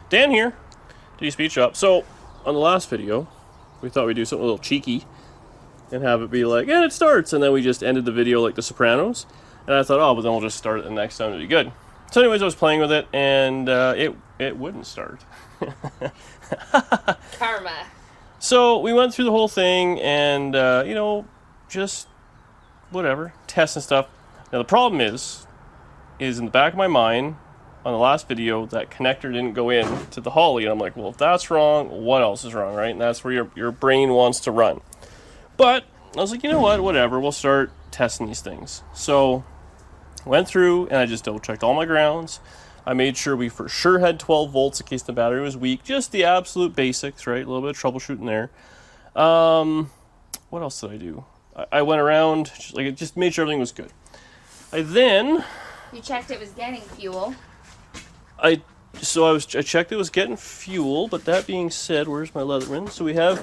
Dan here, D Speed Shop. So, on the last video, we thought we'd do something a little cheeky and have it be like, yeah, it starts, and then we just ended the video like The Sopranos. And I thought, oh, but then we'll just start it the next time, it'll be good. So anyways, I was playing with it, and it wouldn't start. Karma. So we went through the whole thing, and, just whatever, testing stuff. Now the problem is in the back of my mind, on the last video, that connector didn't go in to the Holly, and I'm like, well, if that's wrong, what else is wrong, right? And that's where your brain wants to run. But I was like, you know what, whatever, we'll start testing these things. So went through, and I just double-checked all my grounds. I made sure we for sure had 12 volts in case the battery was weak. Just the absolute basics, right? A little bit of troubleshooting there. What else did I do? I went around, just made sure everything was good. You checked it was getting fuel. I checked it was getting fuel, but that being said, where's my Leatherman? So we have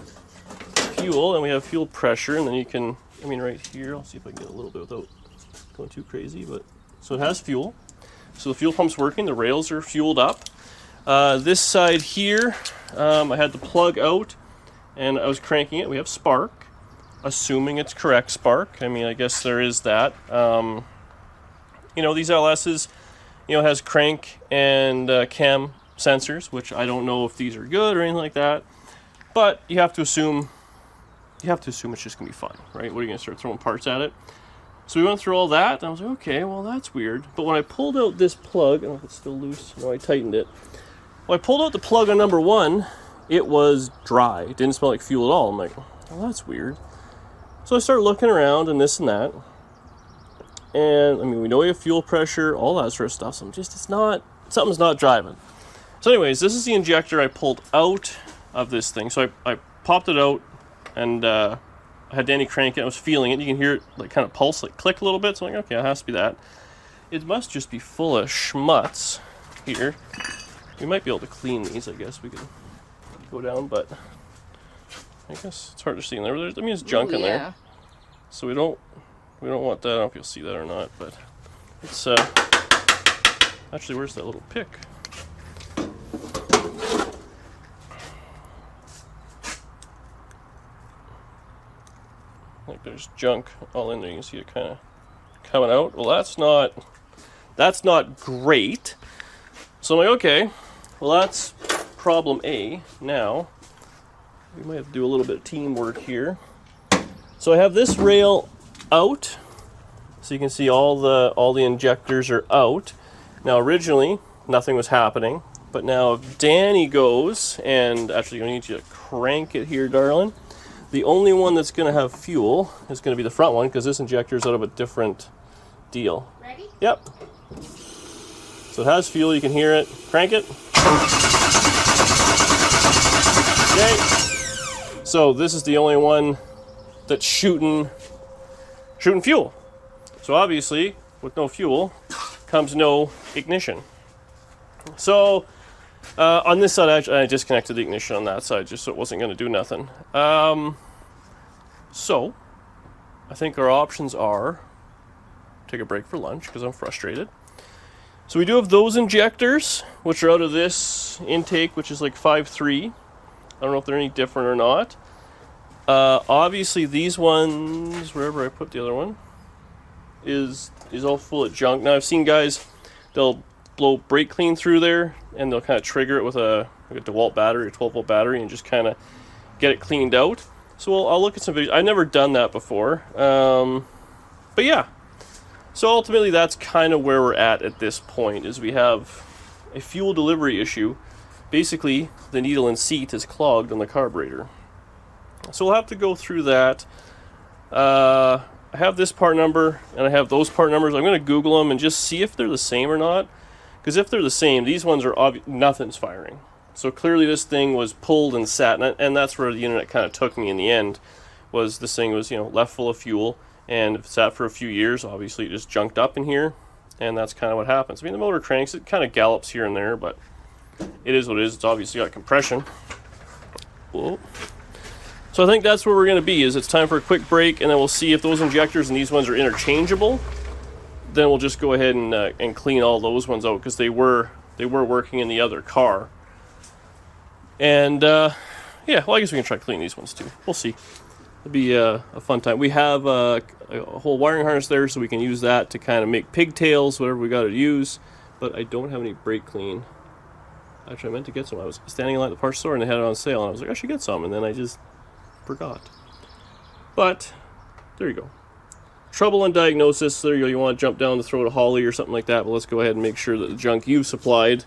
fuel, and we have fuel pressure, and then you can, right here, I'll see if I can get a little bit without going too crazy, but, so it has fuel. So the fuel pump's working, the rails are fueled up. This side here, I had the plug out, and I was cranking it. We have spark, assuming it's correct spark. I guess there is that. These LS's, has crank and cam sensors, which I don't know if these are good or anything like that. But you have to assume it's just gonna be fine, right? What are you gonna start throwing parts at it? So we went through all that, and I was like, okay, well that's weird. But when I pulled out this plug, I don't know if it's still loose. No, I tightened it. When I pulled out the plug on number one, it was dry. It didn't smell like fuel at all. I'm like, well, that's weird. So I started looking around and this and that. And we know we have fuel pressure, all that sort of stuff. So something's not driving. So anyways, this is the injector I pulled out of this thing. So I popped it out, and I had Danny crank it. I was feeling it. You can hear it kind of pulse, click a little bit. So I'm like, okay, it has to be that. It must just be full of schmutz here. We might be able to clean these, I guess. We can go down, but I guess it's hard to see in there. There's junk in there. So we don't want that. I don't know if you'll see that or not, but it's actually, where's that little pick? There's junk all in there. You can see it kind of coming out. Well, that's not great. So I'm like, okay, well, that's problem A. Now we might have to do a little bit of teamwork here. So I have this rail out, so you can see all the injectors are out. Now originally nothing was happening, but now if Danny goes, and actually I'm gonna need you to crank it here, darling. The only one that's gonna have fuel is gonna be the front one, because this injector is out of a different deal. Ready? Yep. So it has fuel, you can hear it. Crank it. Okay. So this is the only one that's shooting fuel. So obviously, with no fuel, comes no ignition. So on this side, I disconnected the ignition on that side, just so it wasn't going to do nothing. So I think our options are take a break for lunch, because I'm frustrated. So we do have those injectors, which are out of this intake, which is like 5.3. I don't know if they're any different or not. Obviously these ones, wherever I put the other one, is all full of junk. Now I've seen guys, they'll blow brake clean through there, and they'll kind of trigger it with a DeWalt battery, a 12-volt battery, and just kind of get it cleaned out. So I'll look at some videos. I've never done that before. But yeah. So ultimately that's kind of where we're at this point, is we have a fuel delivery issue. Basically, the needle and seat is clogged on the carburetor. So we'll have to go through that. I have this part number, and I have those part numbers. I'm going to Google them and just see if they're the same or not. Because if they're the same, these ones are nothing's firing. So clearly this thing was pulled and sat, and that's where the internet kind of took me in the end. Was this thing was left full of fuel, and if it sat for a few years, obviously it just junked up in here, and that's kind of what happens. The motor cranks, it kind of gallops here and there, but it is what it is. It's obviously got compression. Whoa. So I think that's where we're going to be, is it's time for a quick break, and then we'll see if those injectors and these ones are interchangeable. Then we'll just go ahead and clean all those ones out, because they were working in the other car. And yeah, well, I guess we can try cleaning these ones too. We'll see. It'll be a fun time. We have a whole wiring harness there, so we can use that to kind of make pigtails, whatever we got to use. But I don't have any brake clean. Actually, I meant to get some. I was standing in line at the parts store and they had it on sale, and I was like, I should get some, and then I just forgot. But there you go. Trouble and diagnosis. There you go. You want to jump down the throat of Holly or something like that, but let's go ahead and make sure that the junk you've supplied,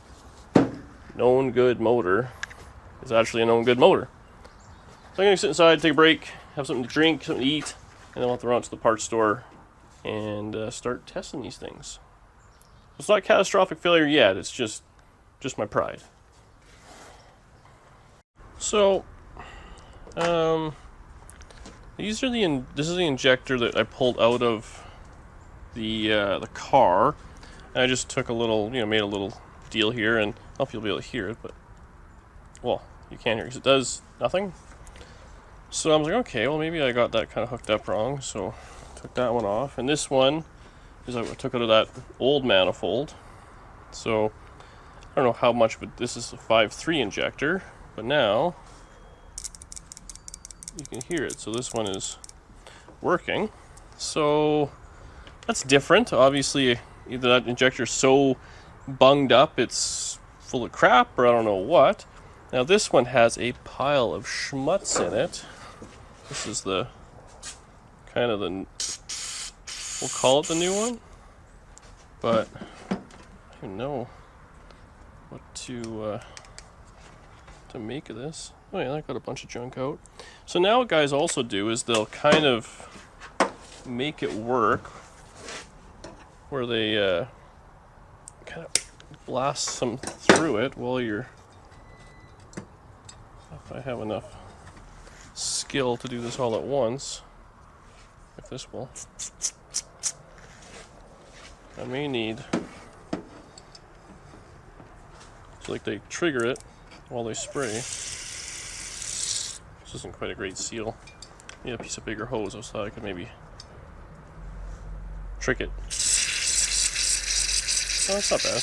known good motor, is actually a known good motor. So I'm going to sit inside, take a break, have something to drink, something to eat, and then we'll have to run out to the parts store and start testing these things. It's not catastrophic failure yet, it's just my pride. So, this is the injector that I pulled out of the car. And I just took a little, made a little deal here, and I don't know if you'll be able to hear it, but, well, you can't hear because it does nothing. So I was like, okay, well maybe I got that kind of hooked up wrong, so I took that one off. And this one is I took out of that old manifold. So I don't know how much, but this is a 5.3 injector, but now you can hear it. So this one is working. So that's different. Obviously, either that injector's so bunged up it's full of crap, or I don't know what. Now this one has a pile of schmutz in it. This is the kind of we'll call it the new one, but I don't know what to make of this. Oh yeah, I got a bunch of junk out. So now what guys also do is they'll kind of make it work where they kind of blast some through it while you're, if I have enough skill to do this all at once, if this will, I may need, so like they trigger it while they spray. This isn't quite a great seal. Need a piece of bigger hose. I thought I could maybe trick it. Oh, that's not bad.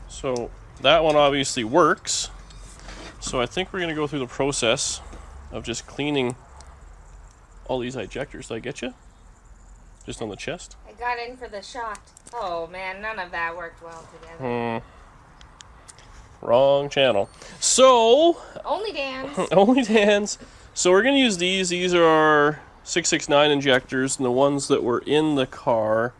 So that one obviously works. So I think we're going to go through the process of just cleaning all these ejectors. Did I get you? Just on the chest? I got in for the shot. Oh man, none of that worked well together. Wrong channel. So Only Dan's. only Dan's. So we're going to use these. These are our 669 injectors, and the ones that were in the car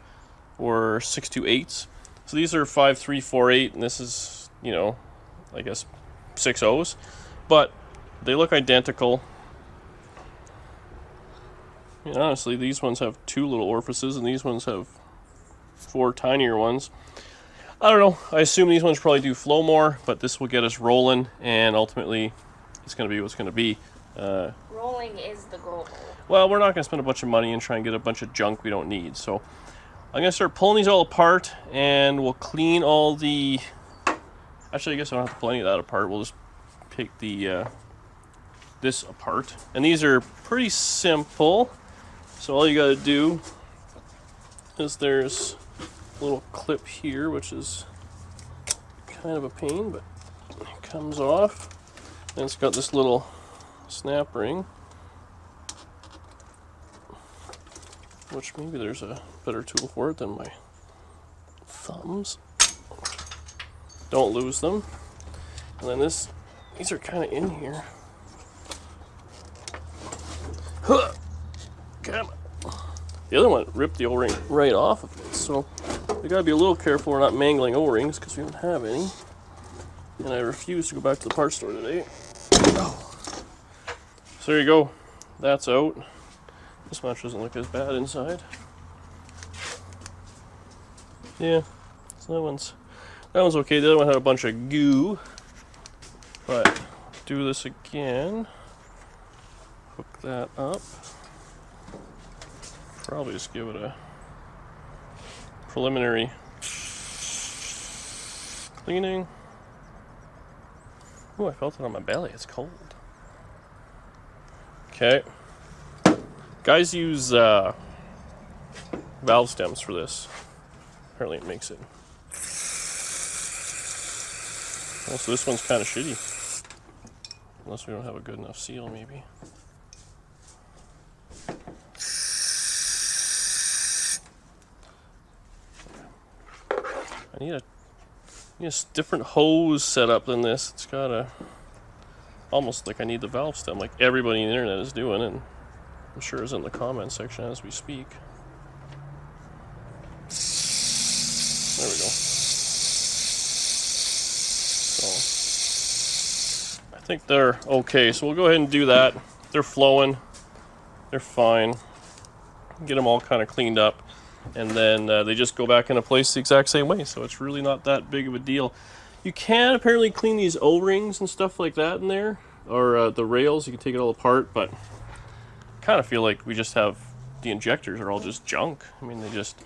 were 628s. So these are 5348, and this is, I guess 6.0s, but they look identical. And honestly, these ones have 2 little orifices, and these ones have 4 tinier ones. I don't know. I assume these ones probably do flow more, but this will get us rolling, and ultimately, it's going to be what's going to be. Rolling is the goal. Well, we're not going to spend a bunch of money and try and get a bunch of junk we don't need. So I'm going to start pulling these all apart, and we'll clean all the... Actually, I guess I don't have to pull any of that apart. We'll just take the this apart. And these are pretty simple. So all you got to do is there's a little clip here, which is kind of a pain, but it comes off. And it's got this little snap ring, which maybe there's a better tool for it than my thumbs. Don't lose them. And then these are kind of in here. Huh. Come on. The other one ripped the O-ring right off of it, so we gotta be a little careful we're not mangling O-rings because we don't have any. And I refuse to go back to the parts store today. Oh. So there you go. That's out. This match doesn't look as bad inside. Yeah, so that one's okay. The other one had a bunch of goo. But do this again. Hook that up. Probably just give it a preliminary cleaning. Oh, I felt it on my belly. It's cold. Okay. Guys use valve stems for this. Apparently it makes it Oh, so this one's kind of shitty. Unless we don't have a good enough seal, maybe. I need a different hose setup than this. It's got a almost like I need the valve stem, like everybody on the internet is doing, and I'm sure is in the comment section as we speak. There we go. So I think they're okay. So we'll go ahead and do that. They're flowing. They're fine. Get them all kind of cleaned up. And then they just go back into place the exact same way. So it's really not that big of a deal. You can apparently clean these O-rings and stuff like that in there. Or the rails, you can take it all apart. But I kind of feel like we just have the injectors are all just junk. I mean, they just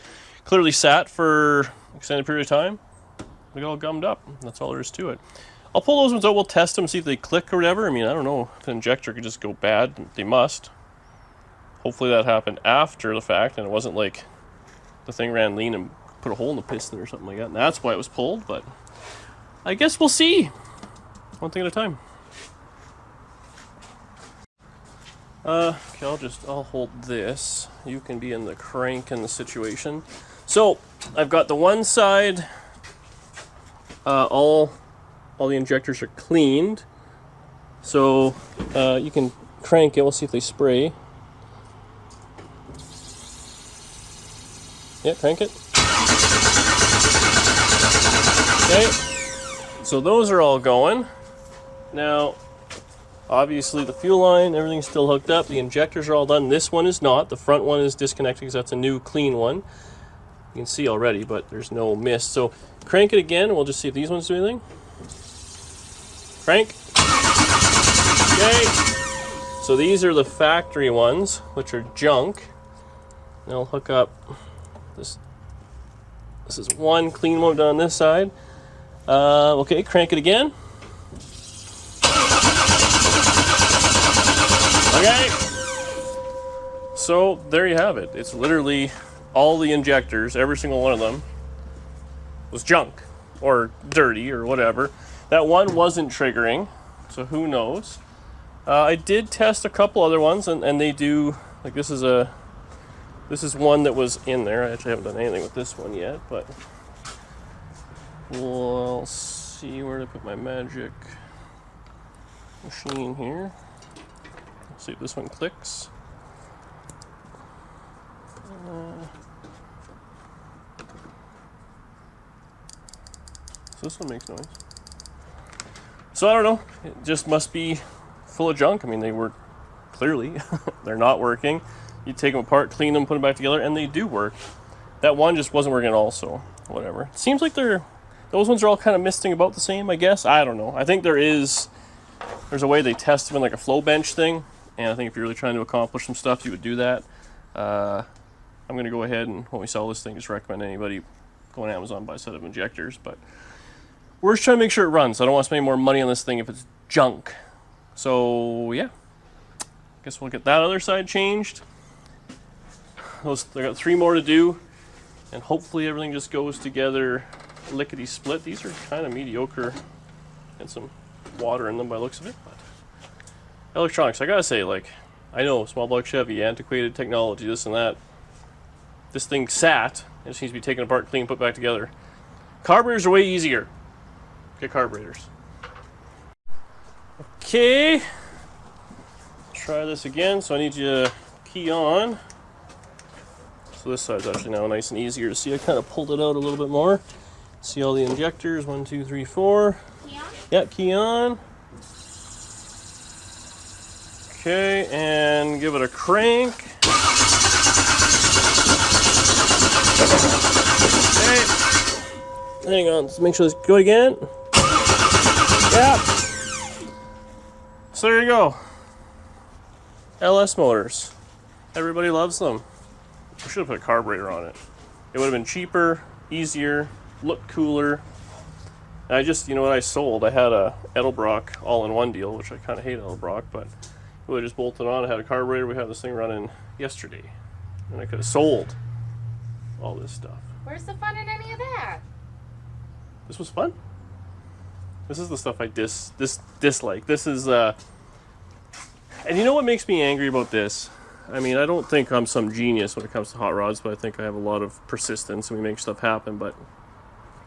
clearly sat for an extended period of time. They got all gummed up. That's all there is to it. I'll pull those ones out. We'll test them, see if they click or whatever. I mean, I don't know if the injector could just go bad. They must. Hopefully that happened after the fact and it wasn't like the thing ran lean and put a hole in the piston or something like that. And that's why it was pulled, but I guess we'll see. One thing at a time. Okay, I'll hold this. You can be in the crank in the situation. So I've got the one side, all the injectors are cleaned. So you can crank it. We'll see if they spray. Yeah, crank it. Okay, so those are all going. Now, obviously the fuel line, everything's still hooked up. The injectors are all done. This one is not. The front one is disconnected because that's a new clean one. You can see already, but there's no mist. So crank it again, and we'll just see if these ones do anything. Crank. Okay. So these are the factory ones, which are junk. And I'll hook up this. This is one clean one done on this side. Okay, crank it again. Okay. So there you have it. It's literally all the injectors, every single one of them, was junk or dirty or whatever. That one wasn't triggering, so who knows. I did test a couple other ones, and they do, like this is one that was in there. I actually haven't done anything with this one yet, but we'll see where to put my magic machine here. Let's see if this one clicks. So this one makes noise. So I don't know. It just must be full of junk. I mean, they were clearly they're not working. You take them apart, clean them, put them back together, and they do work. That one just wasn't working at all, so whatever. It seems like those ones are all kind of misting about the same, I guess. I don't know. I think there's a way they test them in like a flow bench thing, and I think if you're really trying to accomplish some stuff, you would do that. I'm going to go ahead and, when we sell this thing, just recommend anybody go on Amazon, buy a set of injectors, but we're just trying to make sure it runs. I don't want to spend any more money on this thing if it's junk. So, yeah. Guess we'll get that other side changed. I got 3 more to do, and hopefully everything just goes together lickety-split. These are kind of mediocre and some water in them by the looks of it. But electronics, I gotta say, like, I know, small block Chevy, antiquated technology, this and that. This thing sat, it just needs to be taken apart, clean, put back together. Carburetors are way easier. Get carburetors. Okay. Try this again, so I need you to key on. So this side's actually now nice and easier to see. I kind of pulled it out a little bit more. See all the injectors, 1, 2, 3, 4. Key on? Yeah, key on. Okay, and give it a crank. Okay. Hang on, let's make sure this go again. Yeah. So there you go. LS motors. Everybody loves them. I should have put a carburetor on it. It would have been cheaper, easier, looked cooler. And I just, you know what I sold? I had a Edelbrock all-in-one deal, which I kind of hate Edelbrock, but it would have just bolted on. I had a carburetor. We had this thing running yesterday. And I could have sold all this stuff. Where's the fun in any of that? This was fun. This is the stuff I dislike. This is, and you know what makes me angry about this? I mean, I don't think I'm some genius when it comes to hot rods, but I think I have a lot of persistence and we make stuff happen. But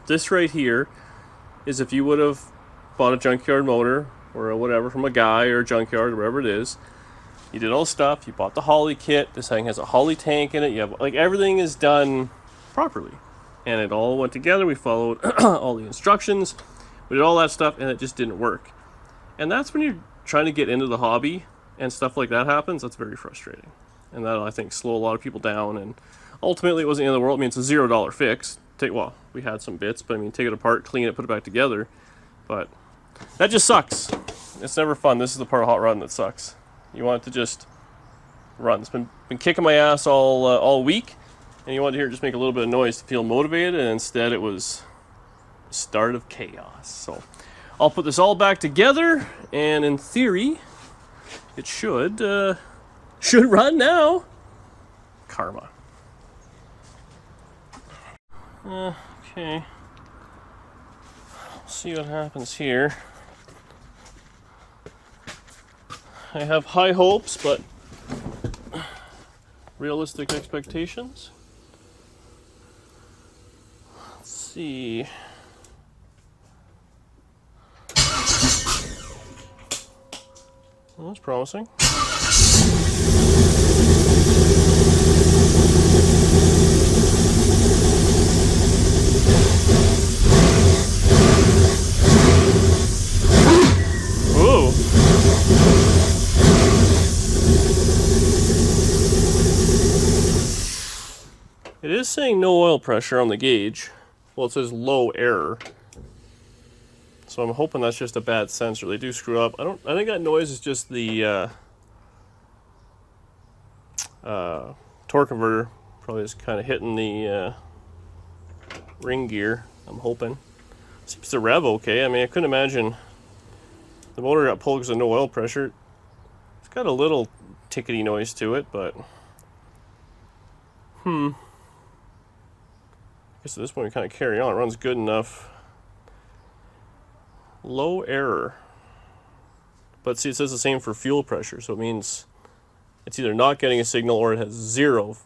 this right here is if you would have bought a junkyard motor or whatever from a guy or a junkyard or wherever it is, you did all the stuff, you bought the Holly kit, this thing has a Holly tank in it, you have, like, everything is done properly. And it all went together, we followed all the instructions, we did all that stuff, and it just didn't work. And that's when you're trying to get into the hobby and stuff like that happens, that's very frustrating. And that'll, I think, slow a lot of people down, and ultimately it wasn't the end of the world. I mean, it's a $0 fix. Well, we had some bits, but I mean, take it apart, clean it, put it back together. But that just sucks. It's never fun. This is the part of hot rodding that sucks. You want it to just run. It's been kicking my ass all week, and you want to hear it just make a little bit of noise to feel motivated, and instead it was the start of chaos. So I'll put this all back together, and in theory, it should run now. Karma. Okay. See what happens here. I have high hopes, but realistic expectations. Let's see. Well, that's promising. It is saying no oil pressure on the gauge. Well, it says low error. So I'm hoping that's just a bad sensor. They do screw up. I think that noise is just the torque converter. Probably just kind of hitting the ring gear. I'm hoping. Seems to rev okay. I mean, I couldn't imagine the motor got pulled because of no oil pressure. It's got a little tickety noise to it, but I guess at this point we kind of carry on. It runs good enough. Low error. But see, it says the same for fuel pressure, so it means it's either not getting a signal or it has zero.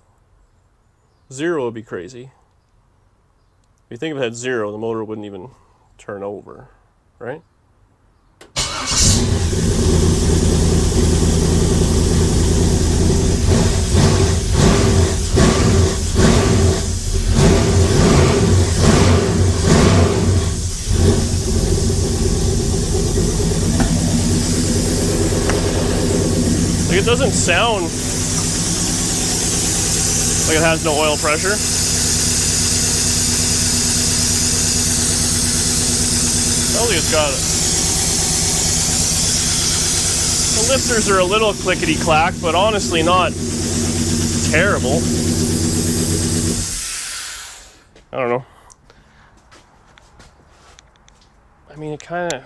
Zero would be crazy. If you think if it had zero, the motor wouldn't even turn over, right? It doesn't sound like it has no oil pressure. Sounds like it's got it. The lifters are a little clickety-clack, but honestly not terrible. I don't know. I mean,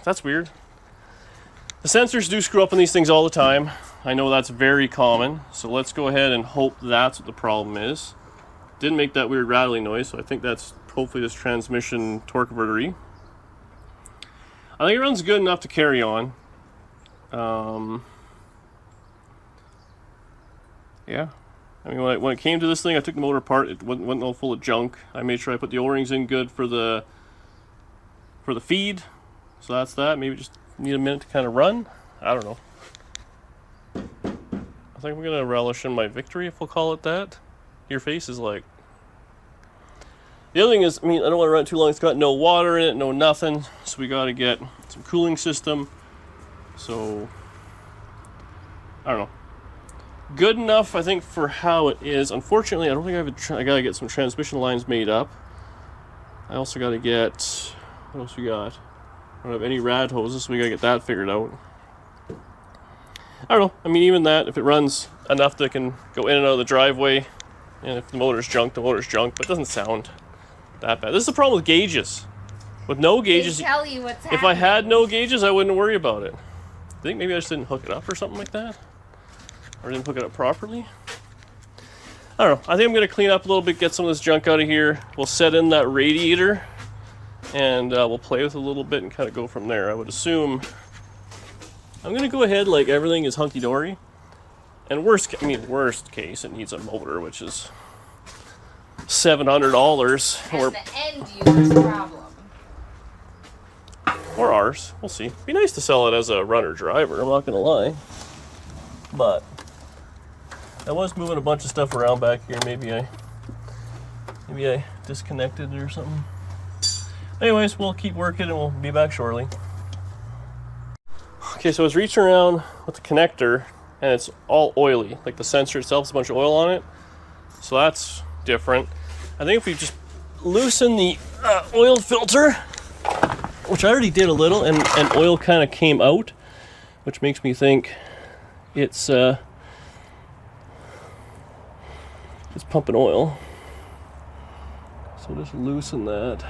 that's weird. The sensors do screw up on these things all the time. I know that's very common, so let's go ahead and hope that's what the problem is. Didn't make that weird rattling noise, so I think that's hopefully this transmission torque converter. I think it runs good enough to carry on. Yeah. I mean, when it came to this thing, I took the motor apart. It went all full of junk. I made sure I put the O-rings in good for the feed. So that's that. Maybe just need a minute to kind of run. I don't know. I think I'm going to relish in my victory, if we'll call it that. Your face is like... The other thing is, I mean, I don't want to run it too long. It's got no water in it, no nothing. So we got to get some cooling system. So, I don't know. Good enough, I think, for how it is. Unfortunately, I don't think I got to get some transmission lines made up. I also got to get... What else we got? I don't have any rad hoses, so we got to get that figured out. I don't know. I mean, even that, if it runs enough that it can go in and out of the driveway, and if the motor's junk, the motor's junk, but it doesn't sound that bad. This is the problem with gauges. With no gauges, They tell you what's if I had no gauges, I wouldn't worry about it. I think maybe I just didn't hook it up or something like that. Or didn't hook it up properly. I don't know. I think I'm going to clean up a little bit, get some of this junk out of here. We'll set in that radiator and we'll play with it a little bit and kind of go from there. I would assume I'm going to go ahead like everything is hunky-dory. And worst case, it needs a motor, which is $700. That's the end user's problem. Or ours. We'll see. Be nice to sell it as a runner-driver, I'm not going to lie. But I was moving a bunch of stuff around back here. Maybe I disconnected it or something. Anyways, we'll keep working and we'll be back shortly. Okay, so I was reaching around with the connector and it's all oily. Like the sensor itself has a bunch of oil on it. So that's different. I think if we just loosen the oil filter, which I already did a little, and oil kind of came out, which makes me think it's pumping oil. So just loosen that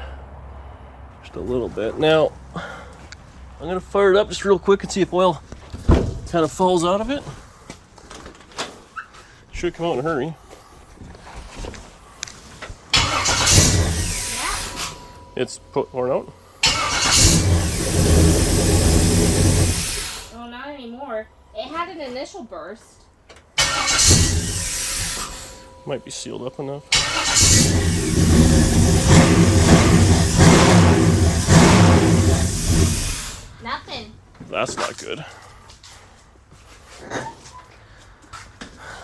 just a little bit. Now, I'm gonna fire it up just real quick and see if oil kind of falls out of it. Should come out in a hurry. Yeah. It's pouring out. Oh, not anymore. It had an initial burst. Might be sealed up enough. Nothing. That's not good.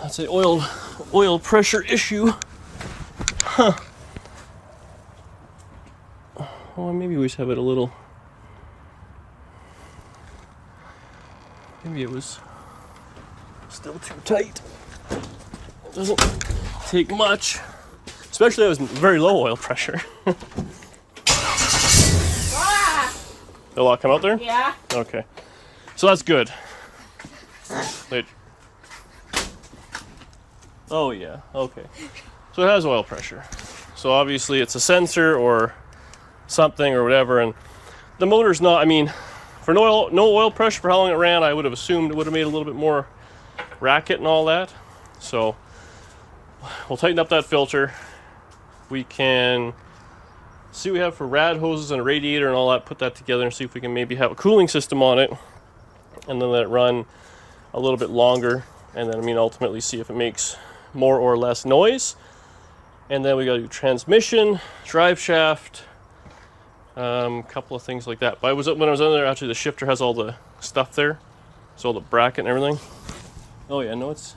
That's an oil pressure issue. Huh. Oh, maybe we just have it a little. Maybe it was still too tight. It doesn't take much. Especially that was very low oil pressure. Ah! Did a lot come out there? Yeah. Okay. So that's good. Wait. Oh yeah, okay. So it has oil pressure. So obviously it's a sensor or something or whatever, and the motor's not, I mean, for no oil pressure for how long it ran, I would have assumed it would have made a little bit more racket and all that. So we'll tighten up that filter. We can see what we have for rad hoses and a radiator and all that, put that together and see if we can maybe have a cooling system on it and then let it run a little bit longer, and then ultimately see if it makes more or less noise. And then we got to do transmission, drive shaft, couple of things like that. But when I was under there, actually the shifter has all the stuff there, so all the bracket and everything. Oh yeah, no, it's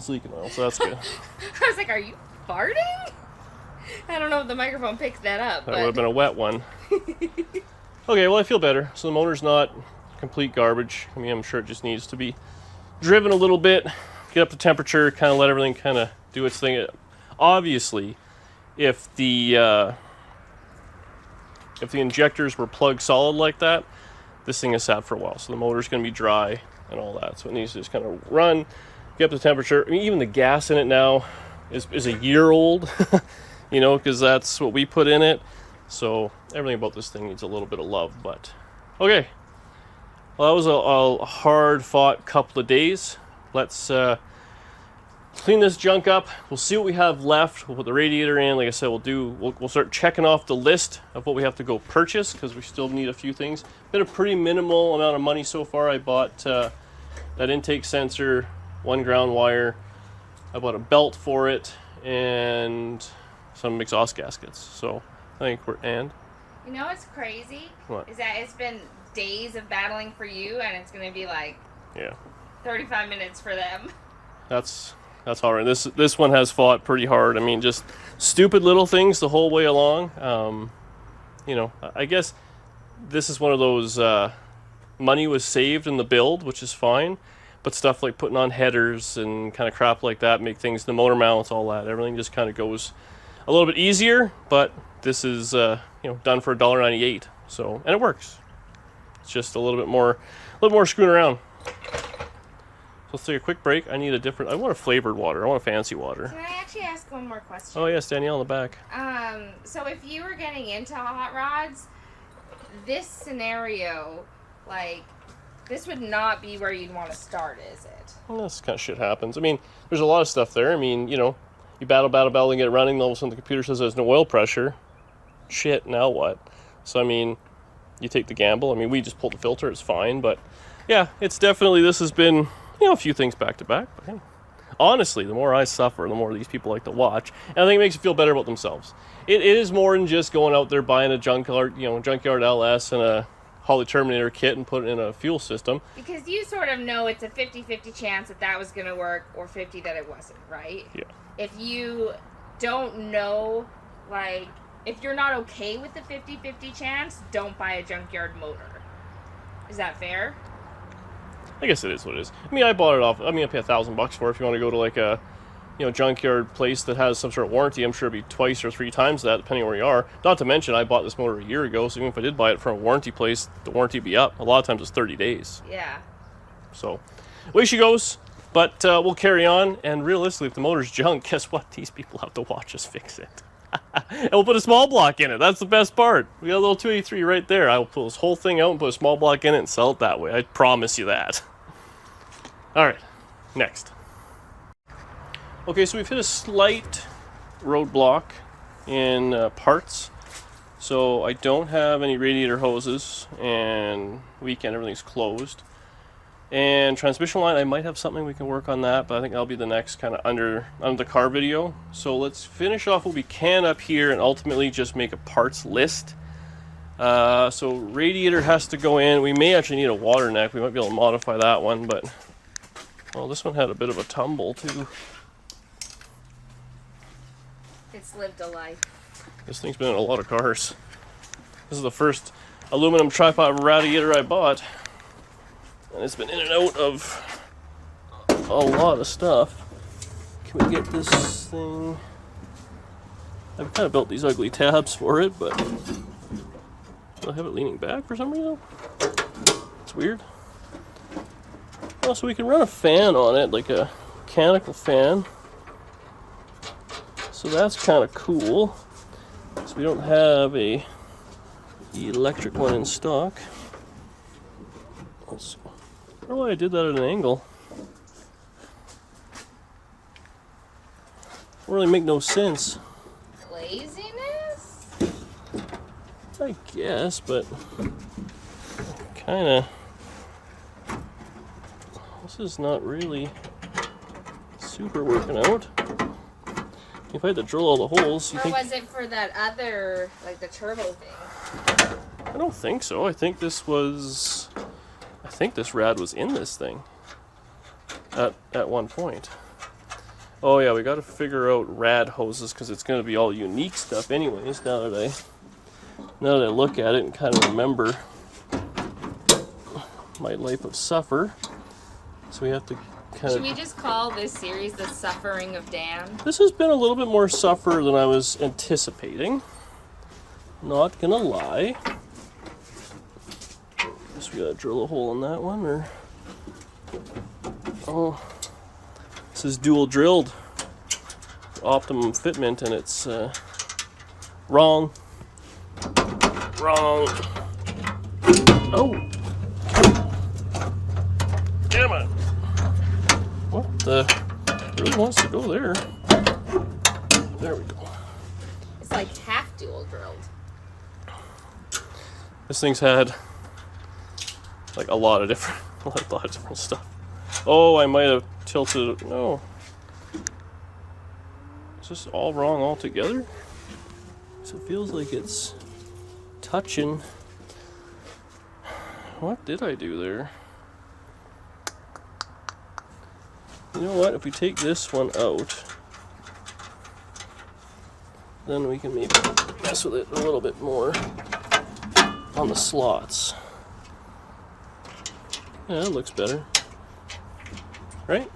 leaking oil, so that's good. I was like, are you farting? I don't know if the microphone picked that up. That would have been a wet one. Okay, well I feel better. So the motor's not complete garbage. I mean, I'm sure it just needs to be driven a little bit, get up to temperature, kind of let everything kind of do its thing. Obviously, if the injectors were plug solid like that, this thing is sat for a while. So the motor's going to be dry and all that. So it needs to just kind of run, get up to temperature. I mean, even the gas in it now is a year old, you know, because that's what we put in it. So everything about this thing needs a little bit of love. But okay, well, that was a hard-fought couple of days. Let's clean this junk up. We'll see what we have left. We'll put the radiator in. Like I said, we'll start checking off the list of what we have to go purchase, because we still need a few things. Been a pretty minimal amount of money so far. I bought that intake sensor, 1 ground wire. I bought a belt for it and some exhaust gaskets. So I think You know what's crazy? What? Is that it's been days of battling for you, and it's going to be like 35 minutes for them. That's all right. This one has fought pretty hard. I mean, just stupid little things the whole way along. You know, I guess this is one of those money was saved in the build, which is fine. But stuff like putting on headers and kind of crap like that, make things, the motor mounts, all that, everything just kind of goes a little bit easier. But this is done for $1.98. So, and it works. It's just a little more screwing around. So let's take a quick break. I want a flavored water. I want a fancy water. Can I actually ask one more question? Oh yes, Danielle in the back. So if you were getting into hot rods, this scenario, like, this would not be where you'd want to start, is it? Well, this kind of shit happens. I mean, there's a lot of stuff there. I mean, you battle and get it running, and all of a sudden the computer says there's no oil pressure. shit, now what? So I mean, you take the gamble. I mean, we just pulled the filter, it's fine, but yeah, it's definitely, this has been, a few things back to back, but hey. Honestly, the more I suffer, the more these people like to watch, and I think it makes you feel better about themselves. It is more than just going out there buying a junkyard LS and a Holly Terminator kit and putting it in a fuel system. Because you sort of know it's a 50-50 chance that was going to work, or 50 that it wasn't, right? Yeah. If you don't know, like, if you're not okay with the 50-50 chance, don't buy a junkyard motor. Is that fair? I guess it is what it is. I mean, I bought it off. I mean, I pay $1,000 for it. If you want to go to like a, junkyard place that has some sort of warranty, I'm sure it'd be 2 or 3 times that, depending on where you are. Not to mention, I bought this motor a year ago, so even if I did buy it from a warranty place, the warranty would be up. A lot of times it's 30 days. Yeah. So, away she goes. But we'll carry on. And realistically, if the motor's junk, guess what? These people have to watch us fix it. And we'll put a small block in it. That's the best part. We got a little 283 right there. I will pull this whole thing out and put a small block in it and sell it that way. I promise you that. Alright, next. Okay, so we've hit a slight roadblock in parts. So I don't have any radiator hoses, and weekend everything's closed. And transmission line, I might have something we can work on that, but I think that'll be the next kind of under the car video. So let's finish off what we can up here and ultimately just make a parts list. So radiator has to go in. We may actually need a water neck. We might be able to modify that one, but well, this one had a bit of a tumble too. It's lived a life. This thing's been in a lot of cars. This is the first aluminum tripod radiator I bought. And it's been in and out of a lot of stuff. Can we get this thing? I've kind of built these ugly tabs for it, but I have it leaning back for some reason. It's weird. Oh, so we can run a fan on it, like a mechanical fan. So that's kind of cool. So we don't have the electric one in stock. Let's see. I don't know why I did that at an angle. Don't really make no sense. Laziness? I guess, but kind of. This is not really super working out. If I had to drill all the holes, you or think... was it for that other, like the turbo thing? I don't think so. I think this was... I think this rad was in this thing at one point. Oh yeah, we got to figure out rad hoses because it's going to be all unique stuff anyways. Now that I look at it and kind of remember my life of suffer, so we have to kind Should of. we just call this series the Suffering of Dan? This has been a little bit more suffer than I was anticipating. Not gonna lie. Guess we gotta drill a hole in that one, or oh, this is dual drilled for optimum fitment, and it's wrong. Oh, damn it! What the? It really wants to go there. There we go. It's like half dual drilled. This thing's had like a lot of different stuff. Oh, I might have tilted it. No. Is this all wrong altogether? So it feels like it's touching. What did I do there? You know what? If we take this one out, then we can maybe mess with it a little bit more on the slots. Yeah, that looks better. Right?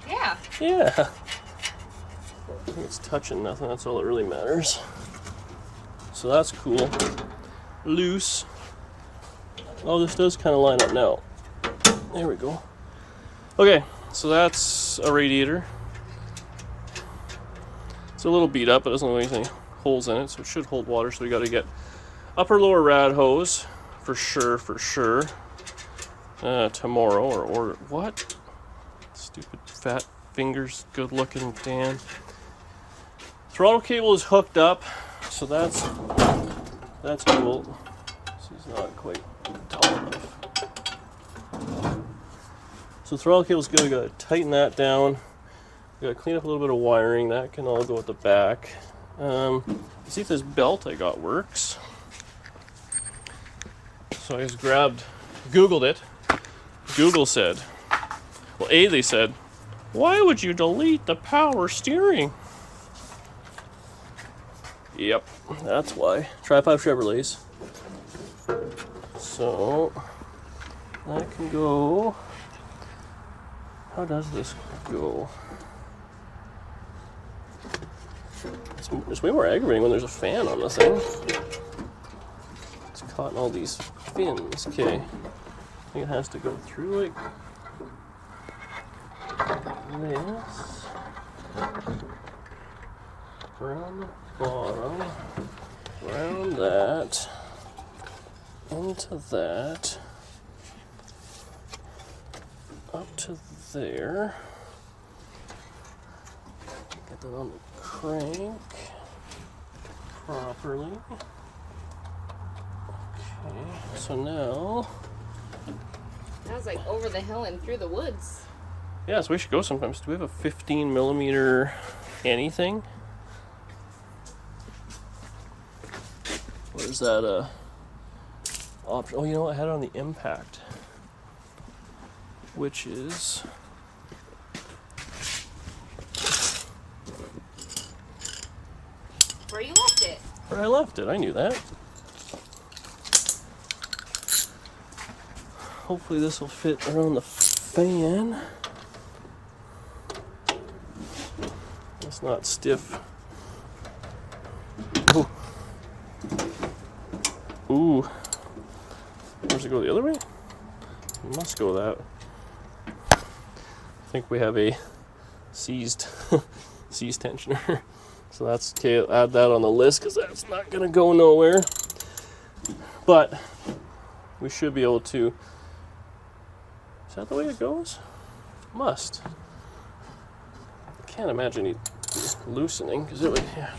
Yeah. Yeah. I think it's touching nothing. That's all that really matters. So that's cool. Loose. Oh, this does kind of line up now. There we go. Okay, so that's a radiator. It's a little beat up, but it doesn't have any holes in it, so it should hold water. So we got to get upper lower rad hose for sure. Tomorrow or order. What? Stupid fat fingers, good looking Dan. Throttle cable is hooked up, so that's that's cool. This is not quite tall enough. So throttle cable's good. We gotta tighten that down. We gotta clean up a little bit of wiring. That can all go at the back. Let's see if this belt I got works. So I just Googled it. Google said, well, they said, why would you delete the power steering? Yep, that's why. Try 5 Chevrolets. So, that can go. How does this go? It's way more aggravating when there's a fan on the thing. It's caught in all these fins. Okay. I think it has to go through like this. Around the bottom. Around that. Into that. Up to there. Get that on the crank properly. Okay, so now. That was like over the hill and through the woods. Yeah, so we should go sometimes. Do we have a 15 millimeter anything? Or is that a option? Oh, you know what? I had it on the impact, which is where you left it. where I left it. I knew that. Hopefully this will fit around the fan. It's not stiff. Ooh. Ooh. Does it go the other way? It must go that. I think we have a seized tensioner. So that's okay. I'll add that on the list because that's not going to go nowhere. But we should be able to. Is that the way it goes? Must. I can't imagine it loosening because it would. Yeah.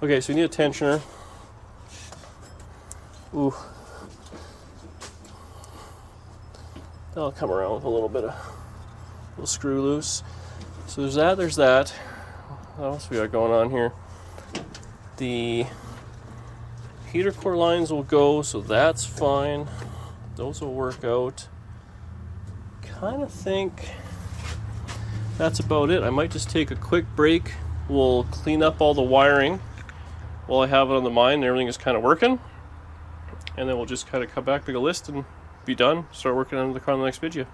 Okay, so we need a tensioner. Ooh. That'll come around with a little bit of little screw loose. So there's that. What else we got going on here? The heater core lines will go, so that's fine. Those will work out. Kind of think that's about it. I might just take a quick break. We'll clean up all the wiring while I have it on the mine and everything is kind of working. And then we'll just kind of come back, make a list, and be done. Start working on the car in the next video.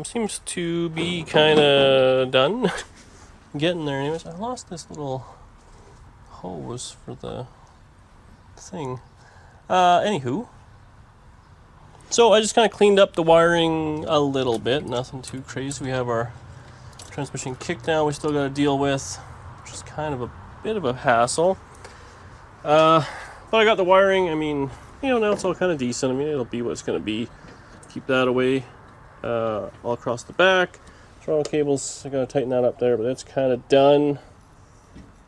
Seems to be kind of done. Getting there anyways. I lost this little hose for the thing. Anywho. So I just kind of cleaned up the wiring a little bit. Nothing too crazy. We have our transmission kickdown we still got to deal with, which is kind of a bit of a hassle. But I got the wiring. I mean, now it's all kind of decent. I mean, it'll be what it's going to be. Keep that away all across the back. Throttle cables, I got to tighten that up there, but that's kind of done.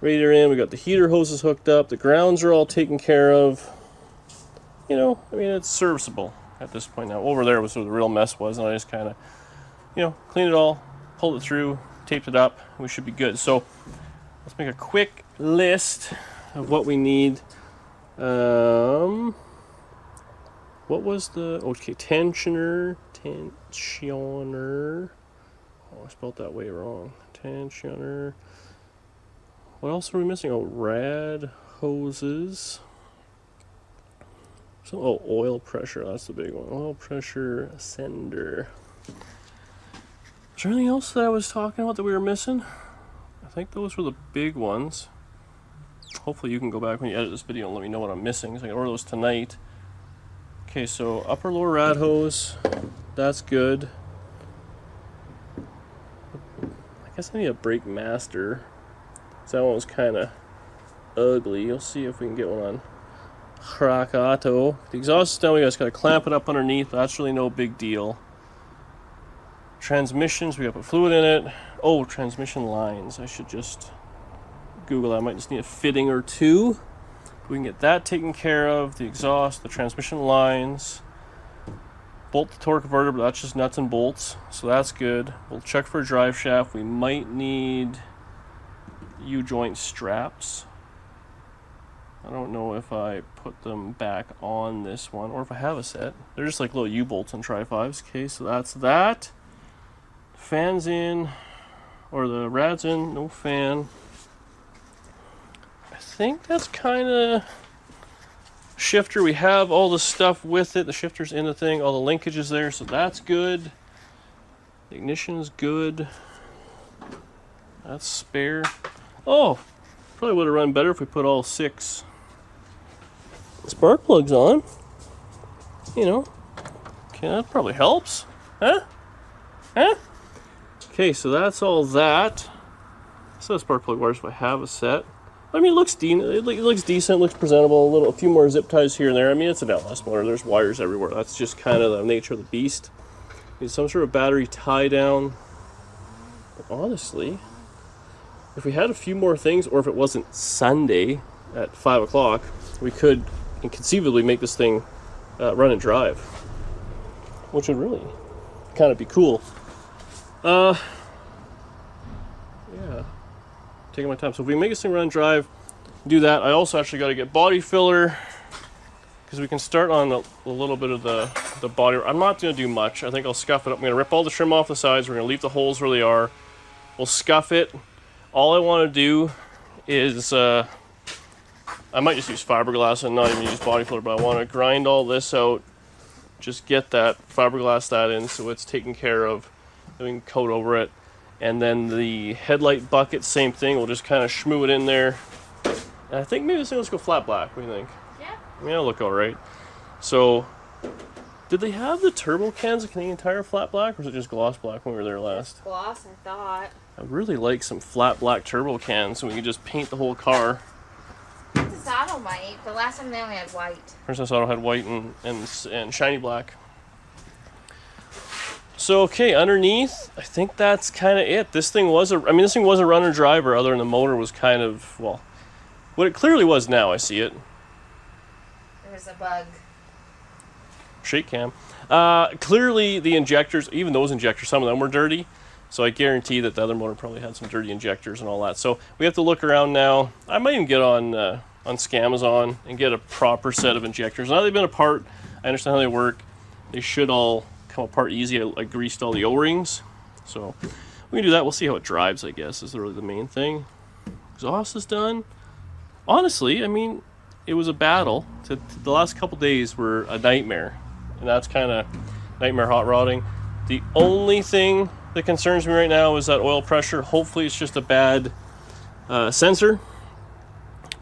Radiator in. We got the heater hoses hooked up. The grounds are all taken care of. I mean, it's serviceable at this point now. Over there was where the real mess was, and I just kind of, cleaned it all, pulled it through, taped it up, and we should be good. So let's make a quick list of what we need. What was the tensioner. Oh, I spelled that way wrong. Tensioner. What else are we missing? Oh, rad hoses. So, oil pressure. That's the big one. Oil pressure sender. Is there anything else that I was talking about that we were missing? I think those were the big ones. Hopefully you can go back when you edit this video and let me know what I'm missing, so I can order those tonight. Okay, so upper lower rad hose. That's good. I guess I need a brake master. So that one was kind of ugly. You'll see if we can get one on Krakato. The exhaust system, we just got to clamp it up underneath. That's really no big deal. Transmissions, we got to put fluid in it. Oh, transmission lines. I should just Google that. I might just need a fitting or two. We can get that taken care of. The exhaust, the transmission lines. Bolt the torque converter, but that's just nuts and bolts. So that's good. We'll check for a drive shaft. We might need U-joint straps. I don't know if I put them back on this one or if I have a set. They're just like little U-bolts on Tri-5s. Okay, so that's that. Fan's in, or the rad's in, no fan. I think that's kind of shifter. We have all the stuff with it. The shifter's in the thing, all the linkages there, so that's good. The ignition's good. That's spare. Oh, probably would have run better if we put all 6 spark plugs on. You know. Okay, that probably helps. Huh? Huh? Okay, so that's all that. So spark plug wires if I have a set. I mean, it looks decent, looks presentable. A few more zip ties here and there. I mean, it's an LS motor. There's wires everywhere. That's just kind of the nature of the beast. Need some sort of battery tie down. But honestly, if we had a few more things, or if it wasn't Sunday at 5 o'clock, we could conceivably make this thing run and drive, which would really kind of be cool. Yeah, taking my time. So if we make this thing run and drive, do that. I also actually got to get body filler, because we can start on a little bit of the body. I'm not going to do much. I think I'll scuff it up. I'm going to rip all the trim off the sides. We're going to leave the holes where they are. We'll scuff it. All I want to do is, I might just use fiberglass and not even use body filler, but I want to grind all this out, just get that, fiberglass that in so it's taken care of, then we can coat over it. And then the headlight bucket, same thing, we'll just kind of shmoo it in there. And I think maybe this thing, let's go flat black, what do you think? Yeah. I mean, it'll look alright. So, did they have the turbo cans of Canadian Tire flat black, or was it just gloss black when we were there last? Gloss, I thought. I'd really like some flat black turbo cans so we could just paint the whole car. Princess Auto might. The last time they only had white. Princess Auto had white and shiny black. So, okay, underneath, I think that's kind of it. This thing was a runner driver, other than the motor was kind of, well, what it clearly was now, I see it. There's a bug. Shake cam. Clearly the injectors, even those injectors, some of them were dirty. So I guarantee that the other motor probably had some dirty injectors and all that. So we have to look around now. I might even get on Scamazon and get a proper set of injectors. Now they've been apart. I understand how they work. They should all come apart easy. I greased all the O-rings. So we can do that. We'll see how it drives, I guess, is really the main thing. Exhaust is done. Honestly, I mean, it was a battle. The last couple days were a nightmare. And that's kind of nightmare hot rodding. The only thing that concerns me right now is that oil pressure. Hopefully it's just a bad sensor,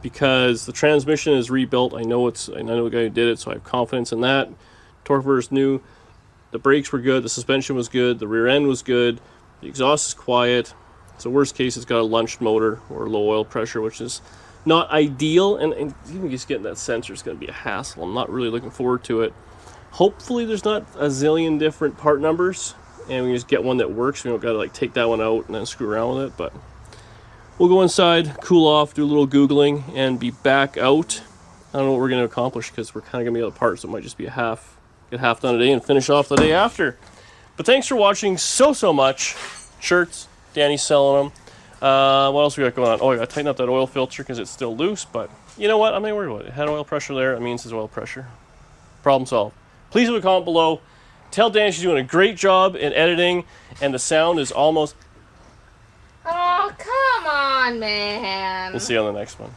because the transmission is rebuilt. I know the guy who did it, so I have confidence in that. Torque converter is new. The brakes were good. The suspension was good. The rear end was good. The exhaust is quiet. So worst case, it's got a lunched motor or low oil pressure, which is not ideal. And even just getting that sensor is going to be a hassle. I'm not really looking forward to it. Hopefully there's not a zillion different part numbers, and we just get one that works. We don't got to like take that one out and then screw around with it. But we'll go inside, cool off, do a little Googling, and be back out. I don't know what we're going to accomplish, because we're kind of going to be out of parts, so it might just be get half done today and finish off the day after. But thanks for watching so much. Shirts, Danny's selling them. What else we got going on? Oh, I got to tighten up that oil filter because it's still loose, but you know what? I'm not worried about it. It had oil pressure there. It means it's oil pressure. Problem solved. Please leave a comment below. Tell Danny she's doing a great job in editing, and the sound is almost... Oh, come on, man. We'll see you on the next one.